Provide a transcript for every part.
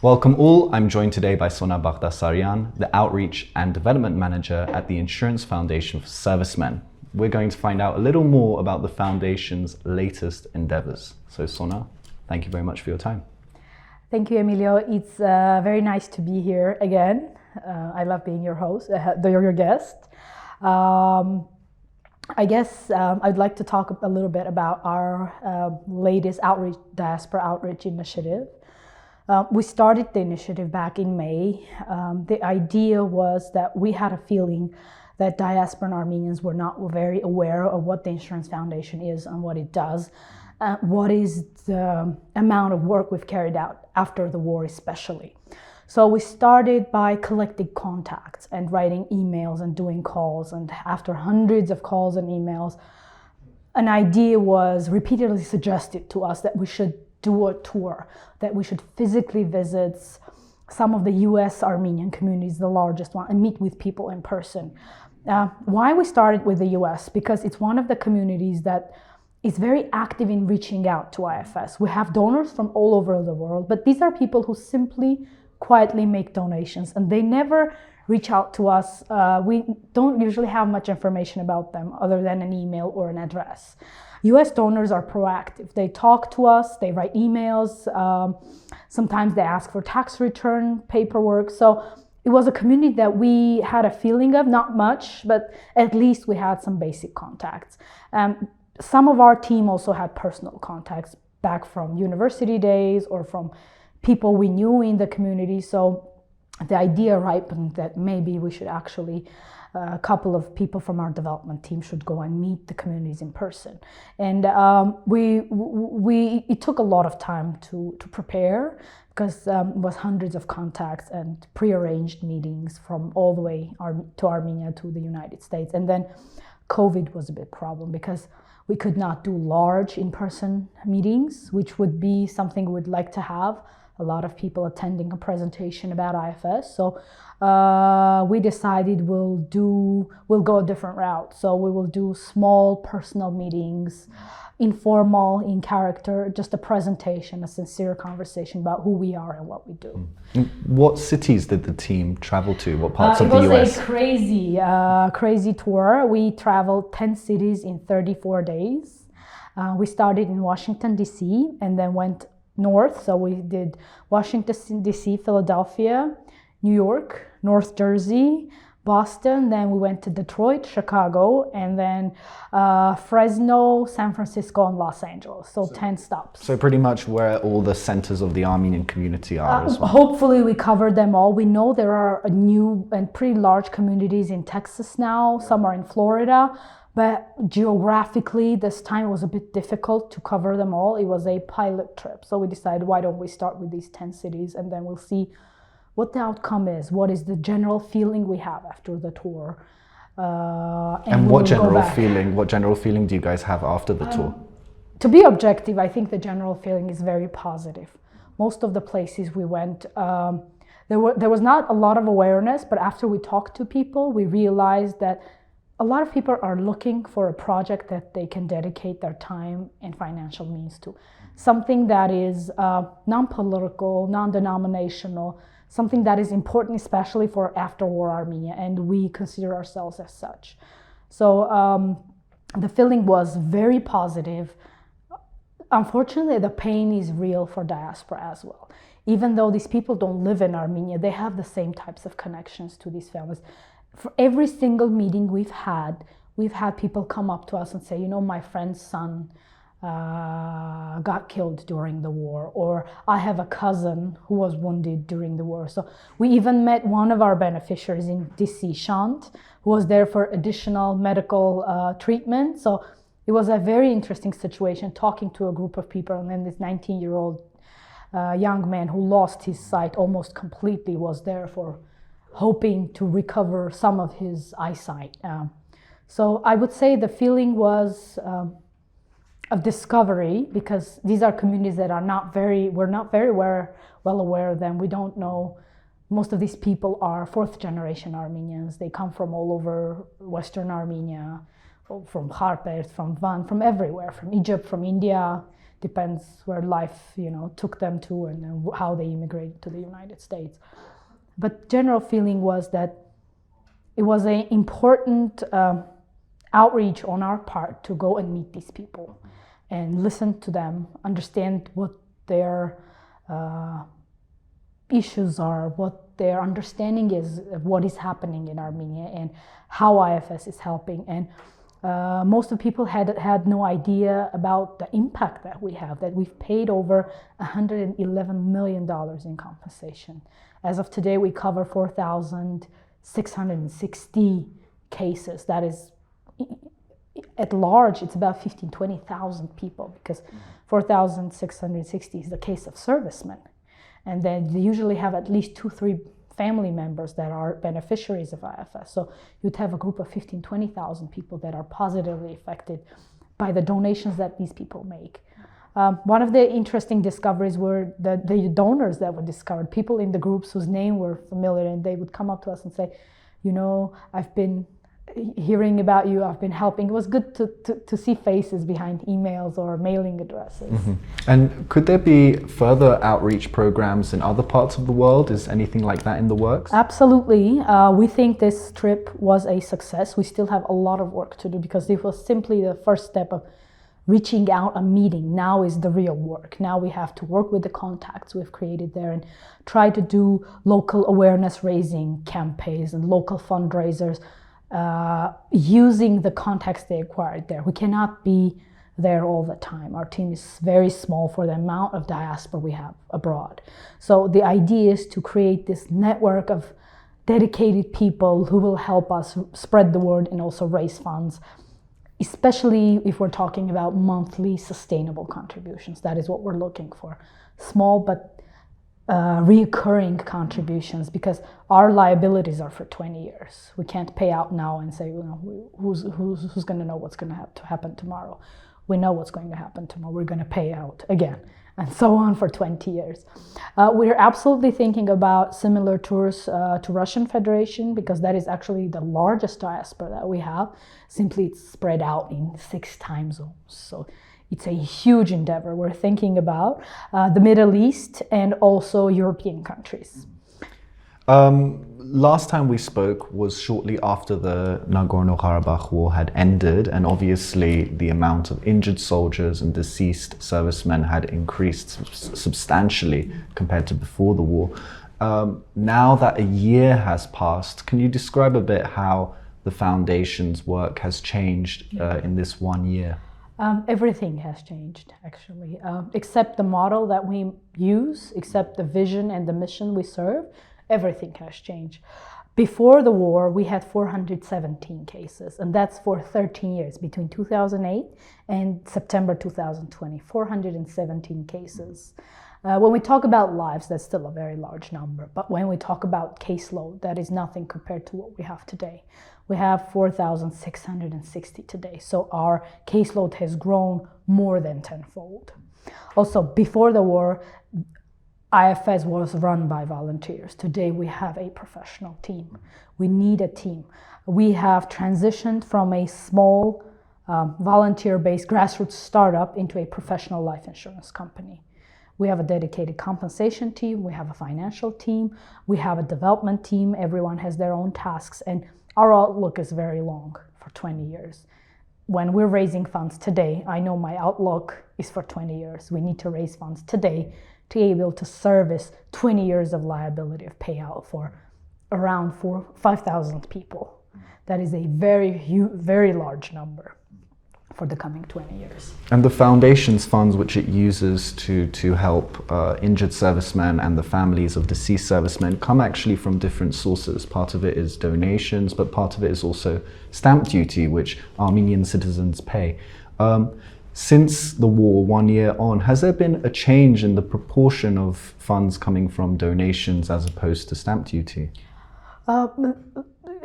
Welcome all, I'm joined today by Sona Baghdasaryan, the Outreach and Development Manager at the Insurance Foundation for Servicemen. We're going to find out a little more about the Foundation's latest endeavors. So Sona, thank you very much for your time. Thank you, Emilio. It's very nice to be here again. I love being your host, your guest. I guess I'd like to talk a little bit about our latest diaspora outreach initiative. We started the initiative back in May. The idea was that we had a feeling that diasporan Armenians were not very aware of what the Insurance Foundation is and what it does. What is the amount of work we've carried out after the war especially. So we started by collecting contacts and writing emails and doing calls, and after hundreds of calls and emails, an idea was repeatedly suggested to us that we should do a tour, that we should physically visit some of the US Armenian communities, the largest one, and meet with people in person. Why we started with the US? Because it's one of the communities that is very active in reaching out to IFS. We have donors from all over the world, but these are people who simply quietly make donations and they never reach out to us. We don't usually have much information about them other than an email or an address. US donors are proactive. They talk to us, they write emails, sometimes they ask for tax return paperwork. So it was a community that we had a feeling of, not much, but at least we had some basic contacts. Some of our team also had personal contacts back from university days or from people we knew in the community. So the idea ripened that maybe we should actually, a couple of people from our development team should go and meet the communities in person. And it took a lot of time to prepare because it was hundreds of contacts and prearranged meetings from all the way to Armenia to the United States. And then COVID was a big problem because we could not do large in-person meetings, which would be something we'd like to have. A lot of people attending a presentation about IFS. So we decided we'll go a different route. So we will do small personal meetings, informal, in character, just a presentation, a sincere conversation about who we are and what we do. What cities did the team travel to? What parts of the US? It was a crazy tour. We traveled 10 cities in 34 days. We started in Washington, D.C. and then went north. So we did Washington, D.C., Philadelphia, New York, North Jersey, Boston. Then we went to Detroit, Chicago, and then Fresno, San Francisco, and Los Angeles. So 10 stops. So pretty much where all the centers of the Armenian community are as well. Hopefully we covered them all. We know there are new and pretty large communities in Texas now. Some are in Florida. But geographically, this time it was a bit difficult to cover them all. It was a pilot trip. So we decided, why don't we start with these 10 cities and then we'll see what the outcome is. What is the general feeling we have after the tour? And what general feeling do you guys have after the tour? To be objective, I think the general feeling is very positive. Most of the places we went, there was not a lot of awareness, but after we talked to people, we realized that a lot of people are looking for a project that they can dedicate their time and financial means to. Something that is non-political, non-denominational, something that is important especially for after-war Armenia, and we consider ourselves as such. So the feeling was very positive. Unfortunately, the pain is real for diaspora as well. Even though these people don't live in Armenia, they have the same types of connections to these families. For every single meeting we've had people come up to us and say, you know, my friend's son got killed during the war, or I have a cousin who was wounded during the war. So we even met one of our beneficiaries in DC, Shant, who was there for additional medical treatment. So it was a very interesting situation talking to a group of people, and then this 19-year-old young man who lost his sight almost completely was there for hoping to recover some of his eyesight. So I would say the feeling was of discovery, because these are communities that we're not very well aware of them. We don't know. Most of these people are fourth generation Armenians. They come from all over Western Armenia, from Kharpers, from Van, from everywhere, from Egypt, from India, Depends where life, took them to and how they immigrated to the United States. But general feeling was that it was an important outreach on our part to go and meet these people and listen to them, understand what their issues are, what their understanding is of what is happening in Armenia and how IFS is helping. And most of the people had no idea about the impact that we have, that we've paid over $111 million in compensation. As of today, we cover 4,660 cases. That is, at large, it's about 20,000 people, because 4,660 is the case of servicemen. And then they usually have at least 2-3 family members that are beneficiaries of IFS. So you'd have a group of 20,000 people that are positively affected by the donations that these people make. One of the interesting discoveries were the donors that were discovered, people in the groups whose name were familiar, and they would come up to us and say, I've been hearing about you, I've been helping. It was good to see faces behind emails or mailing addresses. Mm-hmm. And could there be further outreach programs in other parts of the world? Is anything like that in the works? Absolutely. We think this trip was a success. We still have a lot of work to do, because it was simply the first step of reaching out a meeting. Now is the real work. Now we have to work with the contacts we've created there and try to do local awareness raising campaigns and local fundraisers, using the contacts they acquired there. We cannot be there all the time. Our team is very small for the amount of diaspora we have abroad. So the idea is to create this network of dedicated people who will help us spread the word and also raise funds, especially if we're talking about monthly sustainable contributions. That is what we're looking for. Small but reoccurring contributions, because our liabilities are for 20 years. We can't pay out now and say, who's going to know what's going to have to happen tomorrow. We know what's going to happen tomorrow. We're going to pay out again, and so on for 20 years. We're absolutely thinking about similar tours to Russian Federation, because that is actually the largest diaspora that we have. Simply, it's spread out in 6 time zones. So it's a huge endeavor. We're thinking about the Middle East and also European countries. Last time we spoke was shortly after the Nagorno-Karabakh war had ended, and obviously the amount of injured soldiers and deceased servicemen had increased substantially compared to before the war. Now that a year has passed, can you describe a bit how the Foundation's work has changed in this 1 year? Everything has changed, actually, except the model that we use, except the vision and the mission we serve. Everything has changed. Before the war, we had 417 cases, and that's for 13 years, between 2008 and September 2020, 417 cases. When we talk about lives, that's still a very large number. But when we talk about caseload, that is nothing compared to what we have today. We have 4,660 today. So our caseload has grown more than tenfold. Also, before the war, IFS was run by volunteers. Today, we have a professional team. We need a team. We have transitioned from a small volunteer-based grassroots startup into a professional life insurance company. We have a dedicated compensation team. We have a financial team. We have a development team. Everyone has their own tasks. And our outlook is very long, for 20 years. When we're raising funds today, I know my outlook is for 20 years. We need to raise funds today to be able to service 20 years of liability of payout for around 5,000 people. That is a very large number for the coming 20 years. And the Foundation's funds, which it uses to help injured servicemen and the families of deceased servicemen, come actually from different sources. Part of it is donations, but part of it is also stamp duty, which Armenian citizens pay. Since the war, 1 year on, has there been a change in the proportion of funds coming from donations as opposed to stamp duty?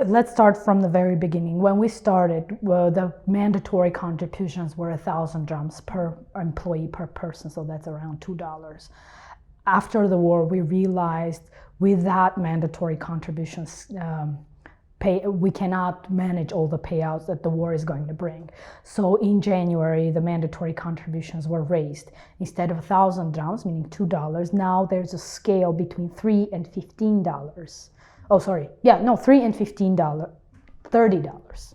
Let's start from the very beginning. When we started, the mandatory contributions were 1,000 drams per employee per person, so that's around $2. After the war, we realized with that mandatory contributions we cannot manage all the payouts that the war is going to bring. So in January, the mandatory contributions were raised. Instead of 1,000 drams, meaning $2, now there's a scale between $3 and $15. Oh, sorry. Yeah, no, $3 and $15, $30.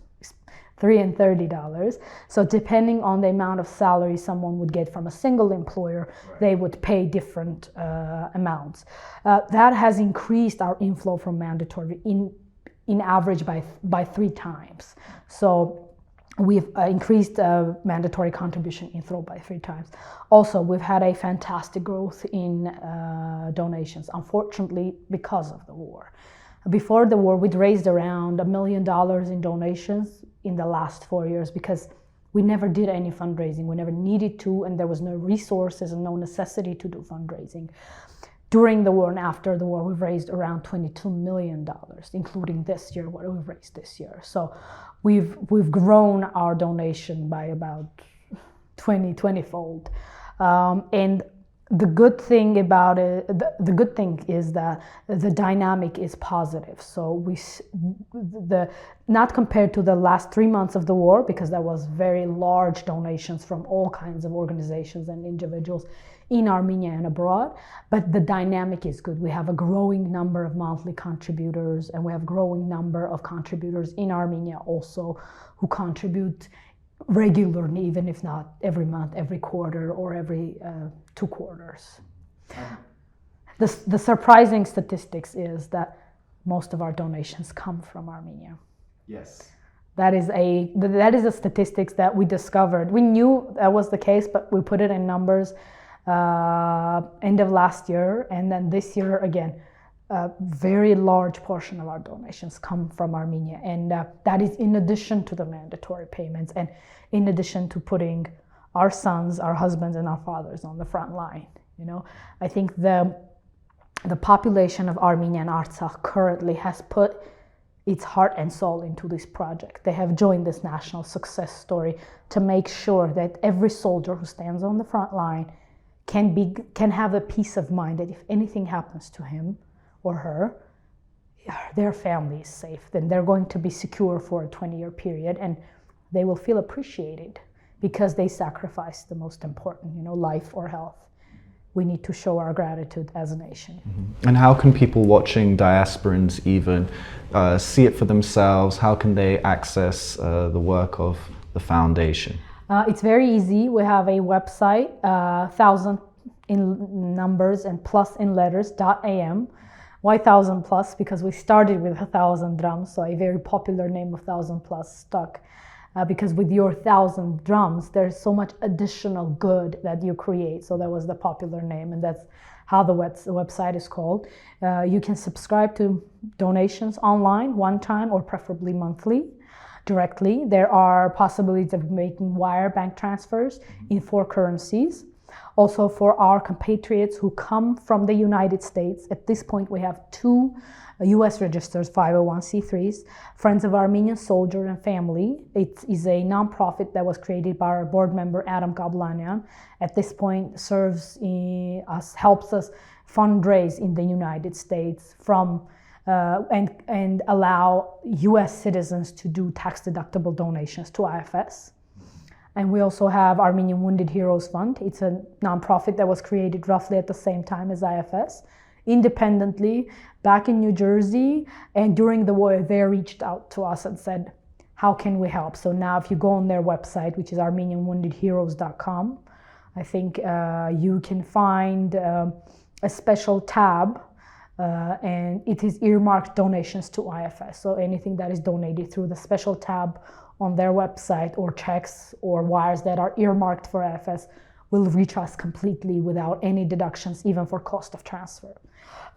$3 and $30. So depending on the amount of salary someone would get from a single employer, they would pay different amounts. That has increased our inflow from mandatory in average by 3 times. So we've increased mandatory contribution inflow by 3 times. Also, we've had a fantastic growth in donations, unfortunately, because of the war. Before the war, we'd raised around $1 million in donations in the last 4 years because we never did any fundraising. We never needed to, and there was no resources and no necessity to do fundraising. During the war and after the war, we've raised around $22 million, including this year, what we've raised this year. So we've grown our donation by about 20-fold. And the good thing about it, the good thing is that the dynamic is positive. So not compared to the last 3 months of the war, because that was very large donations from all kinds of organizations and individuals in Armenia and abroad, but the dynamic is good. We have a growing number of monthly contributors, and we have a growing number of contributors in Armenia also who contribute regularly, even if not every month, every quarter, or every 2 quarters. The surprising statistics is that most of our donations come from Armenia. Yes. That is a statistics that we discovered. We knew that was the case, but we put it in numbers end of last year, and then this year again, a very large portion of our donations come from Armenia, and that is in addition to the mandatory payments and in addition to putting our sons, our husbands, and our fathers on the front line. You know, I think the population of Armenia and Artsakh currently has put its heart and soul into this project. They have joined this national success story to make sure that every soldier who stands on the front line can have a peace of mind that if anything happens to him or her, their family is safe, then they're going to be secure for a 20-year period, and they will feel appreciated because they sacrificed the most important, life or health. We need to show our gratitude as a nation. Mm-hmm. And how can people watching diasporans even see it for themselves? How can they access the work of the foundation? It's very easy. We have a website, 1,000 in numbers and plus in letters, .am. Why 1,000 plus? Because we started with 1,000 drums, so a very popular name of 1,000 plus stuck. Because with your 1,000 drums, there's so much additional good that you create. So that was the popular name, and that's how the website is called. You can subscribe to donations online one time or preferably monthly directly. There are possibilities of making wire bank transfers in 4 currencies. Also for our compatriots who come from the United States, at this point we have 2 US registers, 501c3s, Friends of Armenian Soldiers and Family. It is a nonprofit that was created by our board member, Adam Kablanyan. At this point helps us fundraise in the United States from and allow US citizens to do tax-deductible donations to IFS. And we also have Armenian Wounded Heroes Fund. It's a nonprofit that was created roughly at the same time as IFS, independently, back in New Jersey. And during the war, they reached out to us and said, how can we help? So now if you go on their website, which is armenianwoundedheroes.com, I think you can find a special tab, and it is earmarked donations to IFS. So anything that is donated through the special tab on their website, or checks or wires that are earmarked for IFS, will reach us completely without any deductions, even for cost of transfer.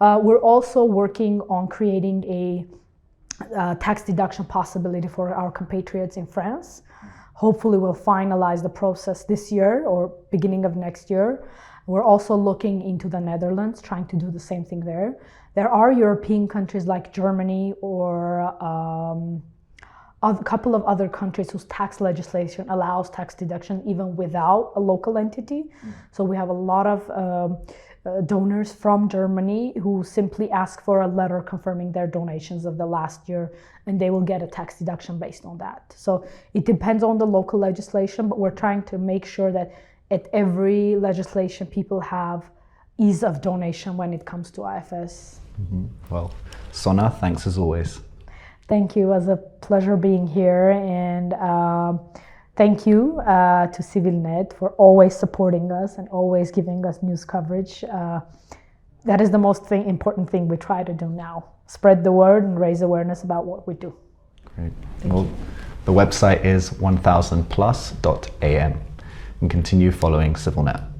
We're also working on creating a tax deduction possibility for our compatriots in France. Hopefully we'll finalize the process this year or beginning of next year. We're also looking into the Netherlands, trying to do the same thing there. There are European countries like Germany or a couple of other countries whose tax legislation allows tax deduction even without a local entity. So we have a lot of donors from Germany who simply ask for a letter confirming their donations of the last year, and they will get a tax deduction based on that. So it depends on the local legislation, but we're trying to make sure that at every legislation people have ease of donation when it comes to IFS. Well, Sona, thanks as always. Thank you. It was a pleasure being here, and thank you to CivilNet for always supporting us and always giving us news coverage. That is the most important thing we try to do now. Spread the word and raise awareness about what we do. Great. Well, the website is 1000plus.am and continue following CivilNet.